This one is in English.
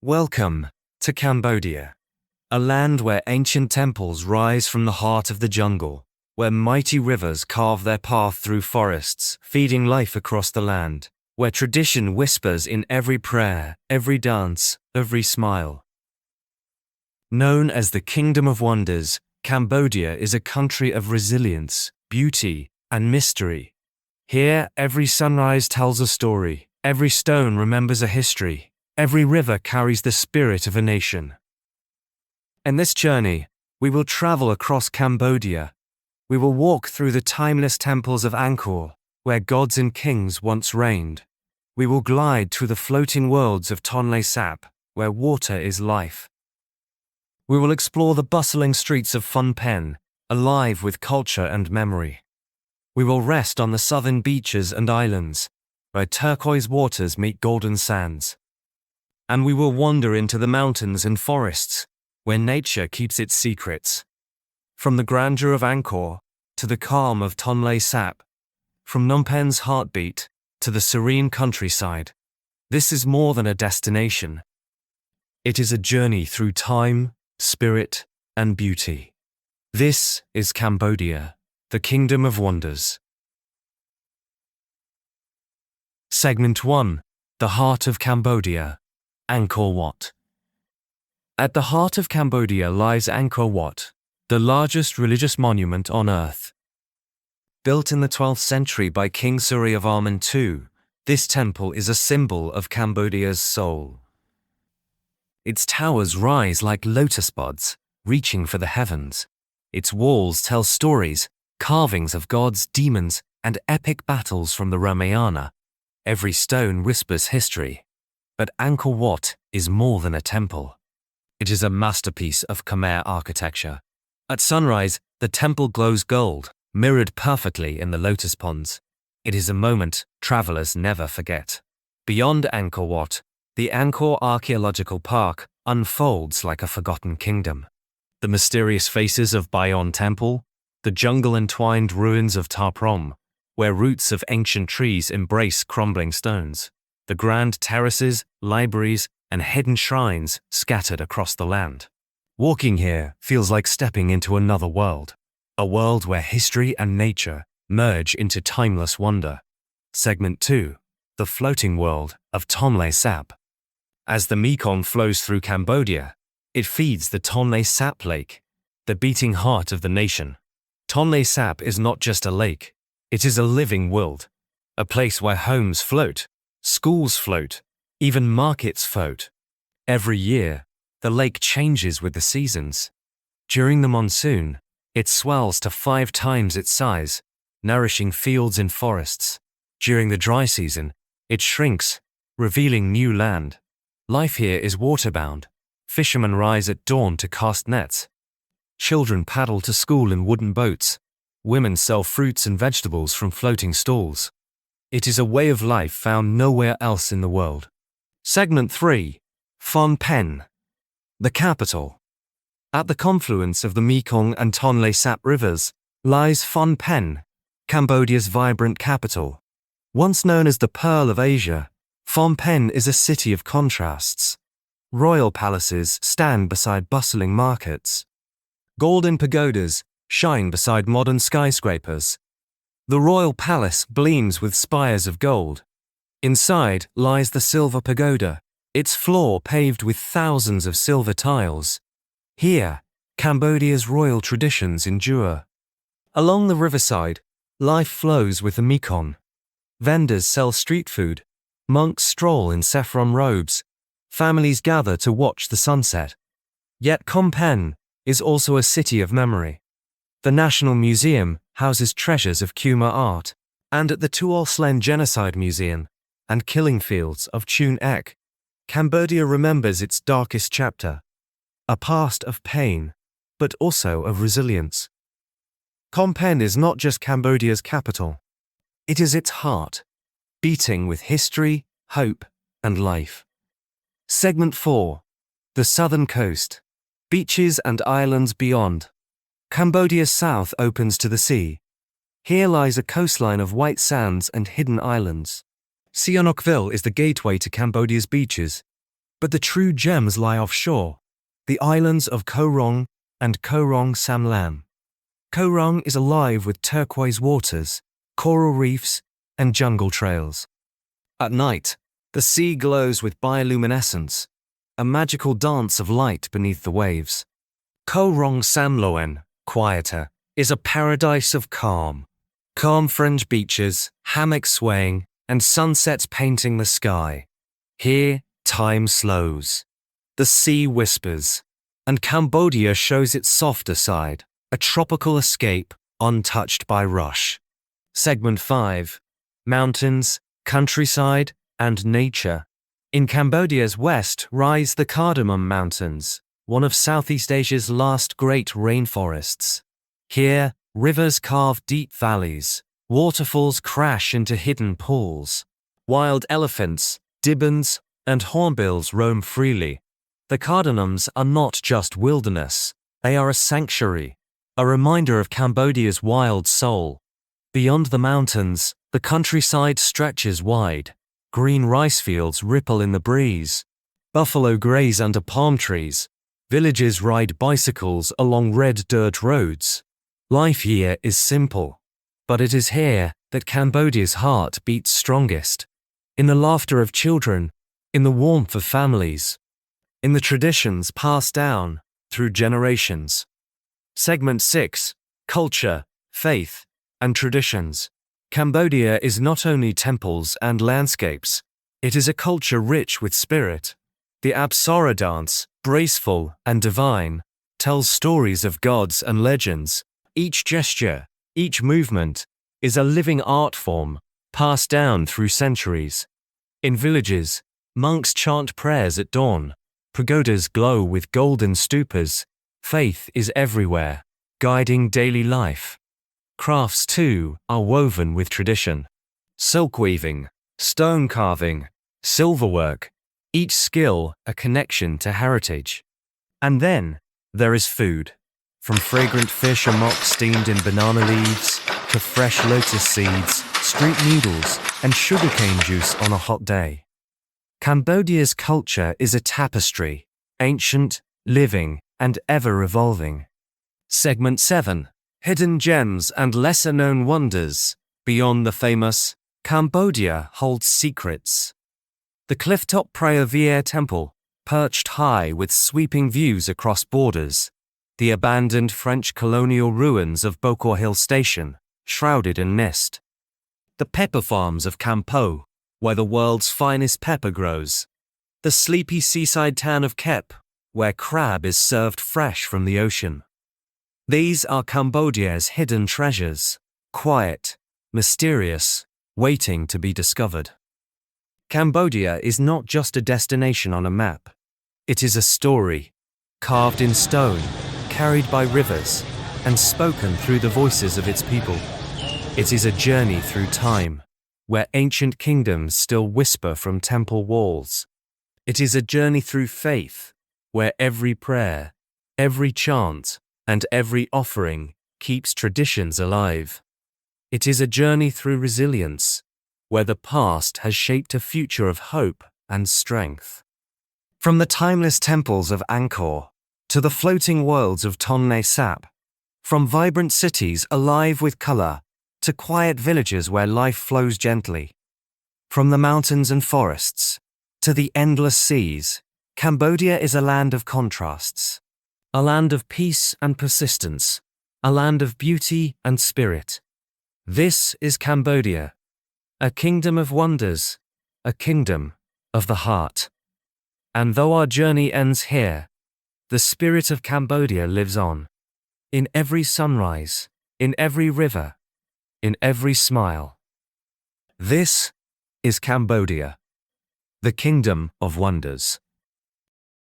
Welcome to Cambodia, a land where ancient temples rise from the heart of the jungle, where mighty rivers carve their path through forests, feeding life across the land, where tradition whispers in every prayer, every dance, every smile. Known as the Kingdom of Wonders, Cambodia is a country of resilience, beauty, and mystery. Here, every sunrise tells a story, every stone remembers a history, every river carries the spirit of a nation. In this journey, we will travel across Cambodia. We will walk through the timeless temples of Angkor, where gods and kings once reigned. We will glide through the floating worlds of Tonlé Sap, where water is life. We will explore the bustling streets of Phnom Penh, alive with culture and memory. We will rest on the southern beaches and islands, where turquoise waters meet golden sands. And we will wander into the mountains and forests, where nature keeps its secrets. From the grandeur of Angkor to the calm of Tonle Sap, from Phnom Penh's heartbeat to the serene countryside, this is more than a destination. It is a journey through time, spirit, and beauty. This is Cambodia, the Kingdom of Wonders. Segment 1. The Heart of Cambodia, Angkor Wat. At the heart of Cambodia lies Angkor Wat, the largest religious monument on earth. Built in the 12th century by King Suryavarman II, this temple is a symbol of Cambodia's soul. Its towers rise like lotus buds, reaching for the heavens. Its walls tell stories, carvings of gods, demons, and epic battles from the Ramayana. Every stone whispers history. But Angkor Wat is more than a temple. It is a masterpiece of Khmer architecture. At sunrise, the temple glows gold, mirrored perfectly in the lotus ponds. It is a moment travelers never forget. Beyond Angkor Wat, the Angkor Archaeological Park unfolds like a forgotten kingdom. The mysterious faces of Bayon Temple, the jungle-entwined ruins of Ta Prohm, where roots of ancient trees embrace crumbling stones, the grand terraces, libraries, and hidden shrines scattered across the land. Walking here feels like stepping into another world, a world where history and nature merge into timeless wonder. Segment 2. The Floating World of Tonlé Sap. As the Mekong flows through Cambodia, it feeds the Tonlé Sap Lake, the beating heart of the nation. Tonlé Sap is not just a lake, it is a living world, a place where homes float, schools float, even markets float. Every year, the lake changes with the seasons. During the monsoon, it swells to 5 times its size, nourishing fields and forests. During the dry season, it shrinks, revealing new land. Life here is waterbound. Fishermen rise at dawn to cast nets. Children paddle to school in wooden boats. Women sell fruits and vegetables from floating stalls. It is a way of life found nowhere else in the world. Segment 3. Phnom Penh, the capital. At the confluence of the Mekong and Tonle Sap rivers lies Phnom Penh, Cambodia's vibrant capital. Once known as the Pearl of Asia, Phnom Penh is a city of contrasts. Royal palaces stand beside bustling markets. Golden pagodas shine beside modern skyscrapers. The royal palace gleams with spires of gold. Inside lies the Silver Pagoda, its floor paved with thousands of silver tiles. Here, Cambodia's royal traditions endure. Along the riverside, life flows with the Mekong. Vendors sell street food. Monks stroll in saffron robes. Families gather to watch the sunset. Yet Phnom Penh is also a city of memory. The National Museum houses treasures of Khmer art, and at the Tuol Sleng Genocide Museum and killing fields of Chun Ek, Cambodia remembers its darkest chapter, a past of pain, but also of resilience. Phnom Penh is not just Cambodia's capital. It is its heart, beating with history, hope, and life. Segment 4. The Southern Coast. Beaches and islands beyond. Cambodia's south opens to the sea. Here lies a coastline of white sands and hidden islands. Sihanoukville is the gateway to Cambodia's beaches. But the true gems lie offshore, the islands of Koh Rong and Koh Rong Sam Lam. Koh Rong is alive with turquoise waters, coral reefs, and jungle trails. At night, the sea glows with bioluminescence, a magical dance of light beneath the waves. Koh Rong Sam Loen, quieter, is a paradise of calm. Calm fringe beaches, hammocks swaying, and sunsets painting the sky. Here, time slows. The sea whispers, and Cambodia shows its softer side, a tropical escape untouched by rush. Segment 5. Mountains, countryside, and nature. In Cambodia's west rise the Cardamom Mountains, one of Southeast Asia's last great rainforests. Here, rivers carve deep valleys, waterfalls crash into hidden pools. Wild elephants, gibbons, and hornbills roam freely. The Cardamoms are not just wilderness, they are a sanctuary, a reminder of Cambodia's wild soul. Beyond the mountains, the countryside stretches wide. Green rice fields ripple in the breeze. Buffalo graze under palm trees. Villages ride bicycles along red dirt roads. Life here is simple, but it is here that Cambodia's heart beats strongest. In the laughter of children, in the warmth of families, in the traditions passed down through generations. Segment 6. Culture, Faith, and Traditions. Cambodia is not only temples and landscapes, it is a culture rich with spirit. The Apsara dance, graceful and divine, tells stories of gods and legends. Each gesture, each movement, is a living art form, passed down through centuries. In villages, monks chant prayers at dawn, pagodas glow with golden stupas. Faith is everywhere, guiding daily life. Crafts, too, are woven with tradition. Silk weaving, stone carving, silverwork, each skill a connection to heritage. And then, there is food. From fragrant fish amok steamed in banana leaves, to fresh lotus seeds, street noodles, and sugarcane juice on a hot day. Cambodia's culture is a tapestry, ancient, living, and ever-evolving. Segment 7. Hidden gems and lesser-known wonders. Beyond the famous, Cambodia holds secrets. The clifftop Praia Vier Temple, perched high with sweeping views across borders. The abandoned French colonial ruins of Bokor Hill Station, shrouded in mist. The pepper farms of Campo, where the world's finest pepper grows. The sleepy seaside town of Kep, where crab is served fresh from the ocean. These are Cambodia's hidden treasures, quiet, mysterious, waiting to be discovered. Cambodia is not just a destination on a map. It is a story, carved in stone, carried by rivers, and spoken through the voices of its people. It is a journey through time, where ancient kingdoms still whisper from temple walls. It is a journey through faith, where every prayer, every chant, and every offering keeps traditions alive. It is a journey through resilience, where the past has shaped a future of hope and strength. From the timeless temples of Angkor to the floating worlds of Tonle Sap, from vibrant cities alive with color to quiet villages where life flows gently, from the mountains and forests to the endless seas, Cambodia is a land of contrasts. A land of peace and persistence, a land of beauty and spirit. This is Cambodia, a kingdom of wonders, a kingdom of the heart. And though our journey ends here, the spirit of Cambodia lives on. In every sunrise, in every river, in every smile. This is Cambodia, the kingdom of wonders.